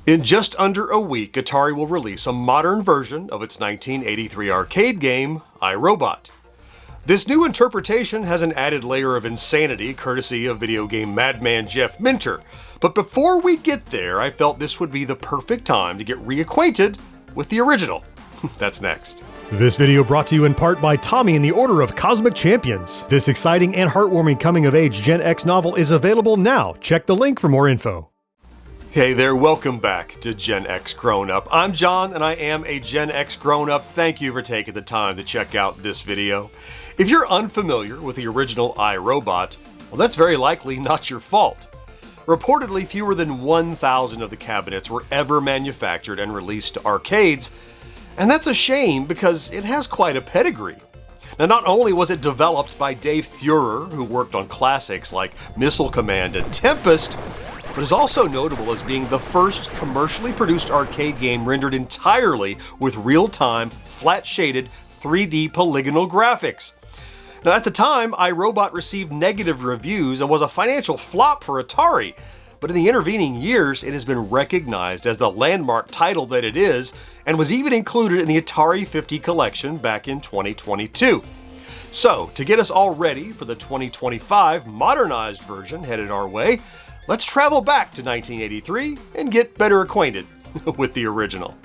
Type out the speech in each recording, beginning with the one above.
In just under a week, Atari will release a modern version of its 1983 arcade game, iRobot. This new interpretation has an added layer of insanity courtesy of video game madman Jeff Minter. But before we get there, I felt this would be the perfect time to get reacquainted with the original. That's next. This video brought to you in part by Tommy and the Order of Cosmic Champions. This exciting and heartwarming coming-of-age Gen X novel is available now. Check the link for more info. Hey there, welcome back to GenXGrownUp. I'm John and I am a Gen X grown-up. Thank you for taking the time to check out this video. If you're unfamiliar with the original iRobot, well, that's very likely not your fault. Reportedly, fewer than 1,000 of the cabinets were ever manufactured and released to arcades, and that's a shame because it has quite a pedigree. Now, not only was it developed by Dave Theurer, who worked on classics like Missile Command and Tempest, but is also notable as being the first commercially produced arcade game rendered entirely with real-time, flat-shaded, 3D polygonal graphics. Now, at the time, iRobot received negative reviews and was a financial flop for Atari, but in the intervening years, it has been recognized as the landmark title that it is, and was even included in the Atari 50 collection back in 2022. So, to get us all ready for the 2025 modernized version headed our way, let's travel back to 1983 and get better acquainted with the original.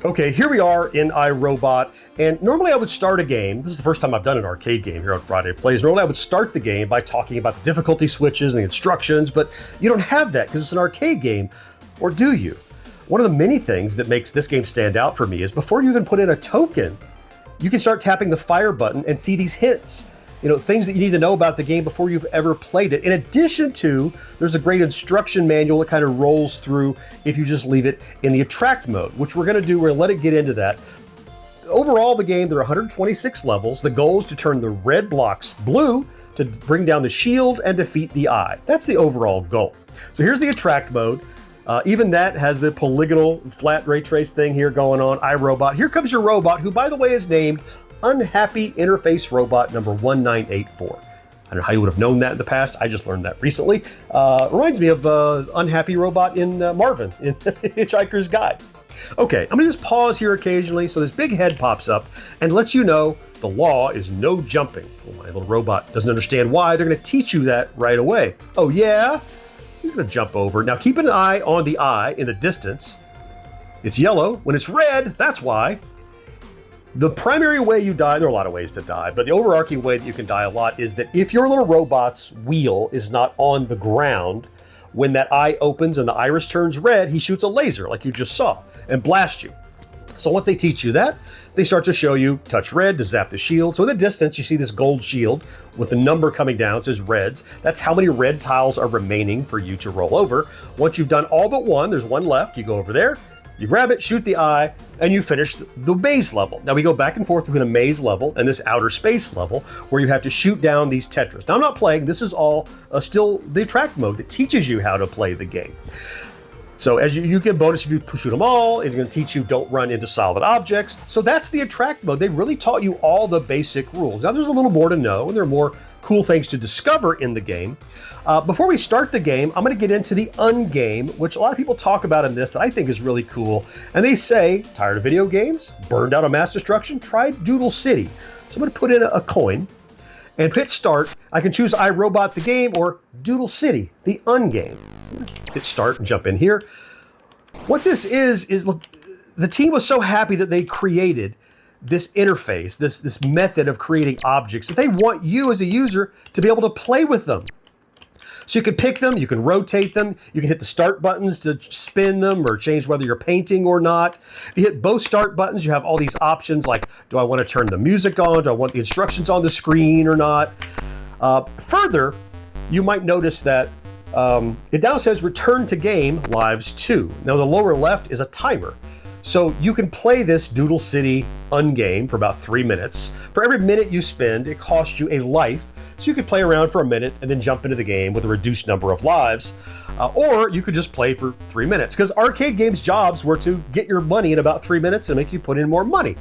Okay, here we are in iRobot, and normally I would start a game. This is the first time I've done an arcade game here on Friday Plays. Normally I would start the game by talking about the difficulty switches and the instructions, but you don't have that because it's an arcade game, or do you? One of the many things that makes this game stand out for me is before you even put in a token, you can start tapping the fire button and see these hints. You know, things that you need to know about the game before you've ever played it. In addition to, there's a great instruction manual that kind of rolls through if you just leave it in the attract mode, which we're going to do. We're going to let it get into that. Overall, the game, there are 126 levels. The goal is to turn the red blocks blue to bring down the shield and defeat the eye. That's the overall goal. So here's the attract mode. Even that has the polygonal flat ray trace thing here going on. iRobot. Here comes your robot, who, by the way, is named Unhappy Interface Robot number 1984. I don't know how you would have known that in the past. I just learned that recently. Reminds me of Unhappy Robot in Marvin in Hitchhiker's Guide. Okay, I'm gonna just pause here occasionally so this big head pops up and lets you know the law is no jumping. Well, my little robot doesn't understand why. They're gonna teach you that right away. Oh yeah? He's gonna jump over. Now keep an eye on the eye in the distance. It's yellow. When it's red, that's why. The primary way you die, there are a lot of ways to die, but the overarching way that you can die a lot is that if your little robot's wheel is not on the ground, when that eye opens and the iris turns red, he shoots a laser like you just saw and blasts you. So once they teach you that, they start to show you touch red to zap the shield. So in the distance, you see this gold shield with the number coming down. It says reds. That's how many red tiles are remaining for you to roll over. Once you've done all but one, there's one left, you go over there, you grab it, shoot the eye, and you finish the maze level. Now we go back and forth between a maze level and this outer space level where you have to shoot down these Tetris. Now I'm not playing, this is all still the attract mode that teaches you how to play the game. So as you get bonus if you shoot them all, it's going to teach you don't run into solid objects. So that's the attract mode. They really taught you all the basic rules. Now there's a little more to know and there are more cool things to discover in the game. Before we start the game, I'm going to get into the ungame, which a lot of people talk about in this that I think is really cool. And they say, tired of video games? Burned out on mass destruction? Try Doodle City. So I'm going to put in a coin and hit start. I can choose iRobot the game or Doodle City, the ungame. Hit start and jump in here. What this is look, the team was so happy that they created this interface, this method of creating objects that they want you as a user to be able to play with them. So you can pick them, you can rotate them, you can hit the start buttons to spin them or change whether you're painting or not. If you hit both start buttons, you have all these options like, do I want to turn the music on? Do I want the instructions on the screen or not? Further, you might notice that it now says return to game lives 2. Now the lower left is a timer. So you can play this Doodle City ungame for about 3 minutes. For every minute you spend, it costs you a life. So you could play around for a minute and then jump into the game with a reduced number of lives. Or you could just play for 3 minutes, because arcade games' jobs were to get your money in about 3 minutes and make you put in more money.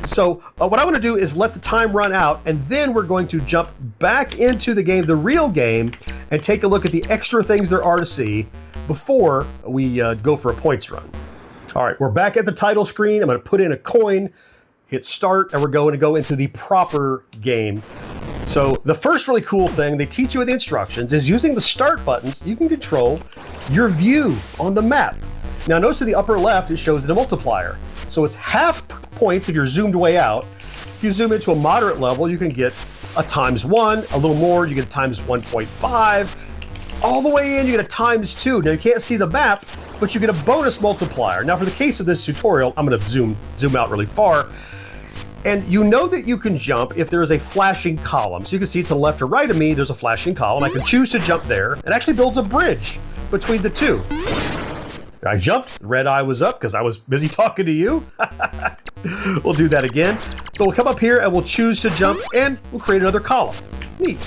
So what I want to do is let the time run out, and then we're going to jump back into the game, the real game, and take a look at the extra things there are to see before we go for a points run. All right, we're back at the title screen. I'm going to put in a coin, hit start, and we're going to go into the proper game. So the first really cool thing they teach you with the instructions is using the start buttons, you can control your view on the map. Now notice in the upper left, it shows the multiplier. So it's half points if you're zoomed way out. If you zoom into a moderate level, you can get a ×1, a little more, you get a ×1.5. All the way in, you get a ×2. Now you can't see the map, but you get a bonus multiplier. Now for the case of this tutorial, I'm going to zoom out really far. And you know that you can jump if there is a flashing column. So you can see to the left or right of me, there's a flashing column. I can choose to jump there. It actually builds a bridge between the two. I jumped, the red eye was up because I was busy talking to you. We'll do that again. So we'll come up here and we'll choose to jump and we'll create another column. Neat.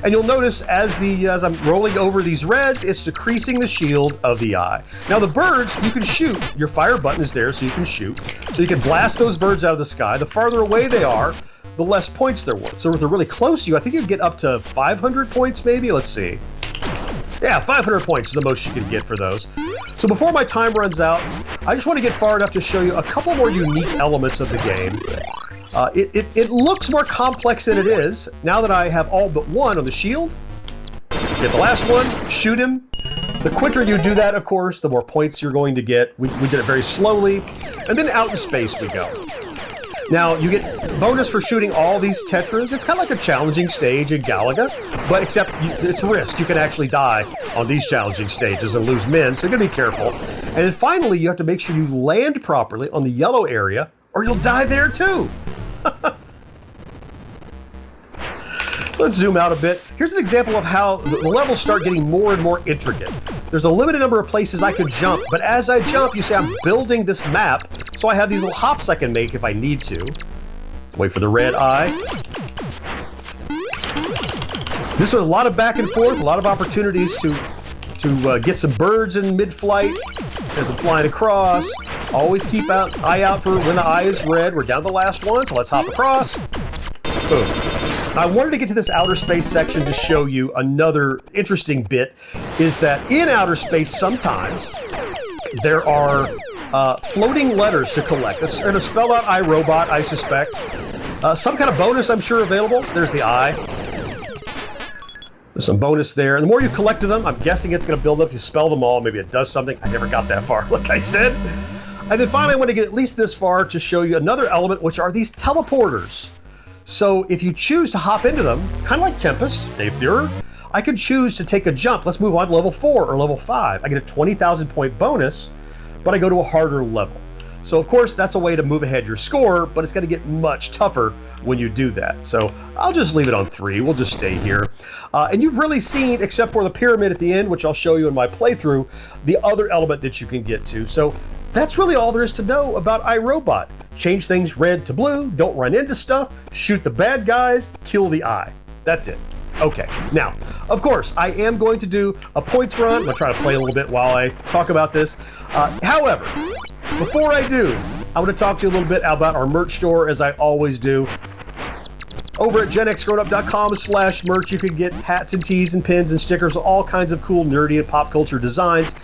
And you'll notice as I'm rolling over these reds, it's decreasing the shield of the eye. Now the birds, you can shoot. Your fire button is there so you can shoot. So you can blast those birds out of the sky. The farther away they are, the less points they're worth. So if they're really close to you, I think you can get up to 500 points maybe. Let's see. Yeah, 500 points is the most you can get for those. So before my time runs out, I just want to get far enough to show you a couple more unique elements of the game. It looks more complex than it is. Now that I have all but one on the shield, get the last one, shoot him. The quicker you do that, of course, the more points you're going to get. We did it very slowly, and then out in space we go. Now, you get bonus for shooting all these tetras. It's kind of like a challenging stage in Galaga, but except it's risk. You can actually die on these challenging stages and lose men, so you're going to be careful. And then finally, you have to make sure you land properly on the yellow area, or you'll die there too. So let's zoom out a bit. Here's an example of how the levels start getting more and more intricate. There's a limited number of places I could jump, but as I jump, you see I'm building this map, so I have these little hops I can make if I need to. Wait for the red eye. This was a lot of back and forth, a lot of opportunities to get some birds in mid-flight as I'm flying across. Always keep eye out for when the eye is red. We're down to the last one, so let's hop across. Boom. I wanted to get to this outer space section to show you another interesting bit, is that in outer space sometimes there are floating letters to collect. They're going to spell out iRobot, I suspect. Some kind of bonus, I'm sure, available. There's the eye. There's some bonus there. And the more you collect of them, I'm guessing it's going to build up. If you spell them all, maybe it does something. I never got that far, like I said. And then finally, I want to get at least this far to show you another element, which are these teleporters. So if you choose to hop into them, kind of like Tempest, Dave Theurer, I can choose to take a jump. Let's move on to level 4 or level 5. I get a 20,000 point bonus, but I go to a harder level. So of course, that's a way to move ahead your score, but it's going to get much tougher when you do that. So I'll just leave it on 3. We'll just stay here. And you've really seen, except for the pyramid at the end, which I'll show you in my playthrough, the other element that you can get to. So that's really all there is to know about iRobot. Change things red to blue, don't run into stuff, shoot the bad guys, kill the eye. That's it. Okay, now, of course, I am going to do a points run. I'm going to try to play a little bit while I talk about this. However, before I do, I want to talk to you a little bit about our merch store, as I always do. Over at GenXGrownUp.com/merch, you can get hats and tees and pins and stickers, all kinds of cool, nerdy, and pop culture designs.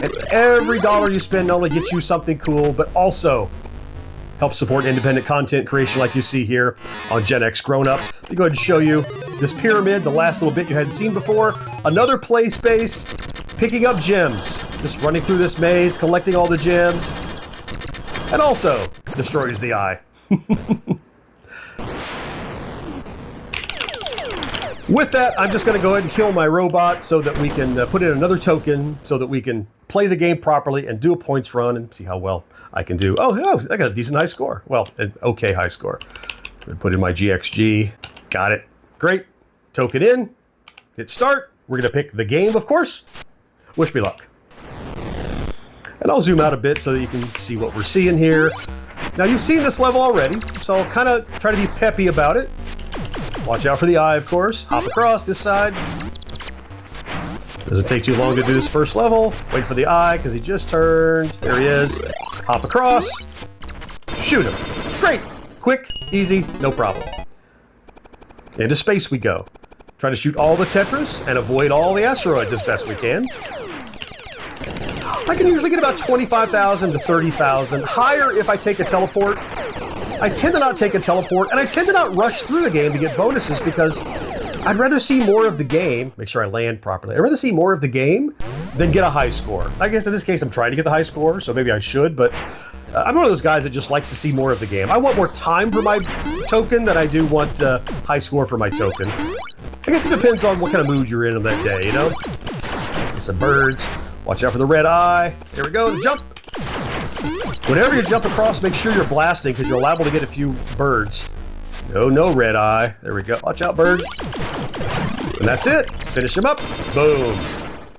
And every dollar you spend not only gets you something cool, but also helps support independent content creation like you see here on GenXGrownUp. Let me go ahead and show you this pyramid, the last little bit you hadn't seen before. Another play space, picking up gems. Just running through this maze, collecting all the gems. And also destroys the eye. With that, I'm just going to go ahead and kill my robot so that we can put in another token so that we can play the game properly and do a points run and see how well I can do. Oh, I got a decent high score. Well, an okay high score. I'm going to put in my GXG. Got it. Great. Token in. Hit start. We're going to pick the game, of course. Wish me luck. And I'll zoom out a bit so that you can see what we're seeing here. Now, you've seen this level already, so I'll kind of try to be peppy about it. Watch out for the eye, of course. Hop across this side. Doesn't take too long to do this first level. Wait for the eye, because he just turned. There he is. Hop across. Shoot him. Great. Quick, easy, no problem. Into space we go. Try to shoot all the tetras and avoid all the asteroids as best we can. I can usually get about 25,000 to 30,000. Higher if I take a teleport. I tend to not take a teleport, and I tend to not rush through the game to get bonuses because I'd rather see more of the game. Make sure I land properly. I'd rather see more of the game than get a high score. I guess in this case I'm trying to get the high score, so maybe I should, but I'm one of those guys that just likes to see more of the game. I want more time for my token than I do want high score for my token. I guess it depends on what kind of mood you're in on that day, you know? Get some birds. Watch out for the red eye. Here we go, jump. Whenever you jump across, make sure you're blasting because you're liable to get a few birds. No red eye. There we go. Watch out, bird. And that's it. Finish him up. Boom.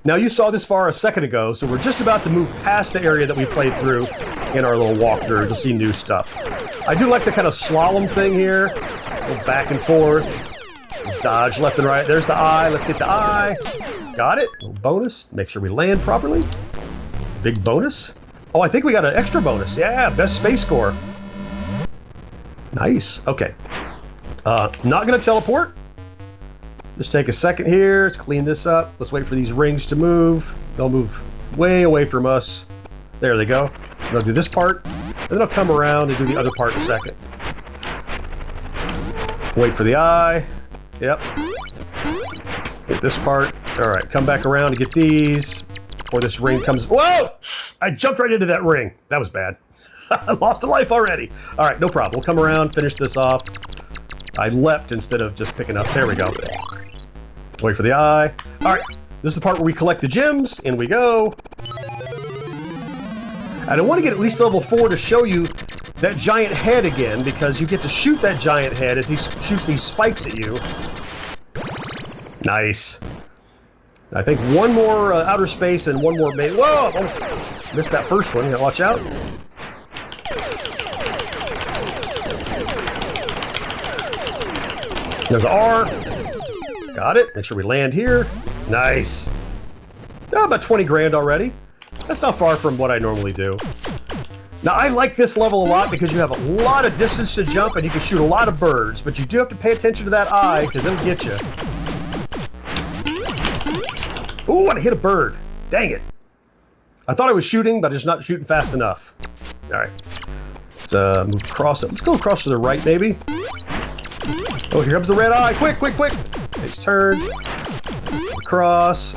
Now you saw this far a second ago, so we're just about to move past the area that we played through in our little walkthrough to see new stuff. I do like the kind of slalom thing here. Go back and forth. Dodge left and right. There's the eye. Let's get the eye. Got it. Little bonus. Make sure we land properly. Big bonus. Oh, I think we got an extra bonus. Yeah, best space score. Nice. Okay. Not going to teleport. Just take a second here. Let's clean this up. Let's wait for these rings to move. They'll move way away from us. There they go. They'll do this part, and then I'll come around and do the other part in a second. Wait for the eye. Yep. Get this part. All right, come back around and get these before this ring comes. Whoa! I jumped right into that ring. That was bad. I lost a life already. All right, no problem. We'll come around, finish this off. I leapt instead of just picking up. There we go. Wait for the eye. All right, this is the part where we collect the gems. In we go. And I want to get at least level 4 to show you that giant head again, because you get to shoot that giant head as he shoots these spikes at you. Nice. I think one more outer space and one more main. Whoa! Almost missed that first one. You gotta watch out. There's an R. Got it. Make sure we land here. Nice. Oh, about 20 grand already. That's not far from what I normally do. Now, I like this level a lot because you have a lot of distance to jump and you can shoot a lot of birds, but you do have to pay attention to that eye because it'll get you. Ooh, I hit a bird. Dang it. I thought I was shooting, but I'm just not shooting fast enough. All right. Let's move across it. Let's go across to the right, maybe. Oh, here comes the red eye. Quick, quick, quick. Next turn. Across.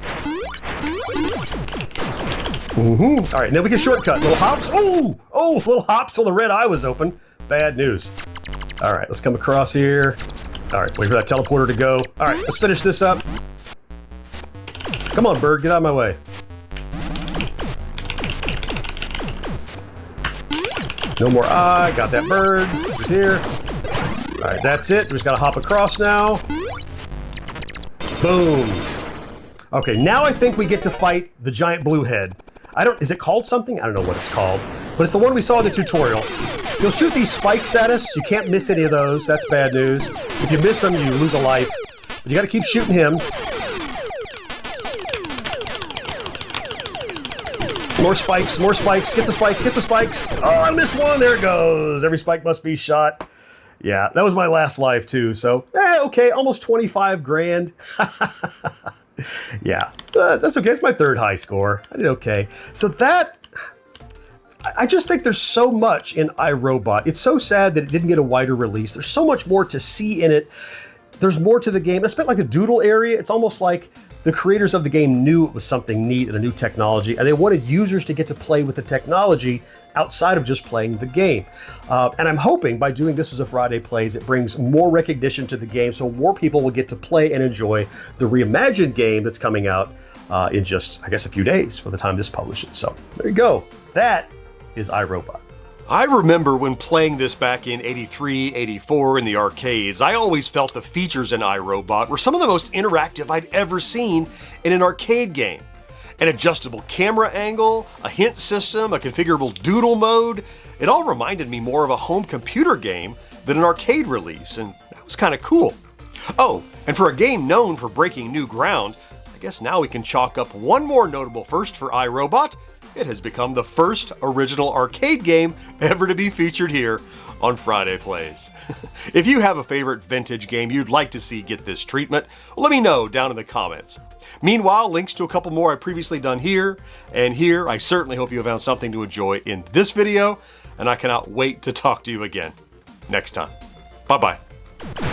All right, now we can shortcut. Little hops. Oh, little hops while the red eye was open. Bad news. All right, let's come across here. All right, wait for that teleporter to go. All right, let's finish this up. Come on, bird, get out of my way. No more eye. Got that bird. Right here. All right, that's it. We just got to hop across now. Boom. Okay, now I think we get to fight the giant blue head. Is it called something? I don't know what it's called, but it's the one we saw in the tutorial. He'll shoot these spikes at us. You can't miss any of those. That's bad news. If you miss them, you lose a life. But you got to keep shooting him. More spikes, more spikes. Get the spikes, get the spikes. Oh, I missed one. There it goes. Every spike must be shot. Yeah, that was my last life too. So, okay, almost 25 grand. Yeah, that's okay. It's my third high score. I did okay. So I just think there's so much in iRobot. It's so sad that it didn't get a wider release. There's so much more to see in it. There's more to the game. Especially like the doodle area. It's almost like the creators of the game knew it was something neat and a new technology, and they wanted users to get to play with the technology outside of just playing the game. And I'm hoping by doing this as a Friday Plays, it brings more recognition to the game so more people will get to play and enjoy the reimagined game that's coming out in just, I guess, a few days by the time this publishes. So there you go. That is iRobot. I remember when playing this back in 83, 84 in the arcades, I always felt the features in iRobot were some of the most interactive I'd ever seen in an arcade game. An adjustable camera angle, a hint system, a configurable doodle mode. It all reminded me more of a home computer game than an arcade release, and that was kind of cool. Oh, and for a game known for breaking new ground, I guess now we can chalk up one more notable first for iRobot, it has become the first original arcade game ever to be featured here on Friday Plays. If you have a favorite vintage game you'd like to see get this treatment, let me know down in the comments. Meanwhile, links to a couple more I've previously done here and here. I certainly hope you have found something to enjoy in this video, and I cannot wait to talk to you again next time. Bye-bye.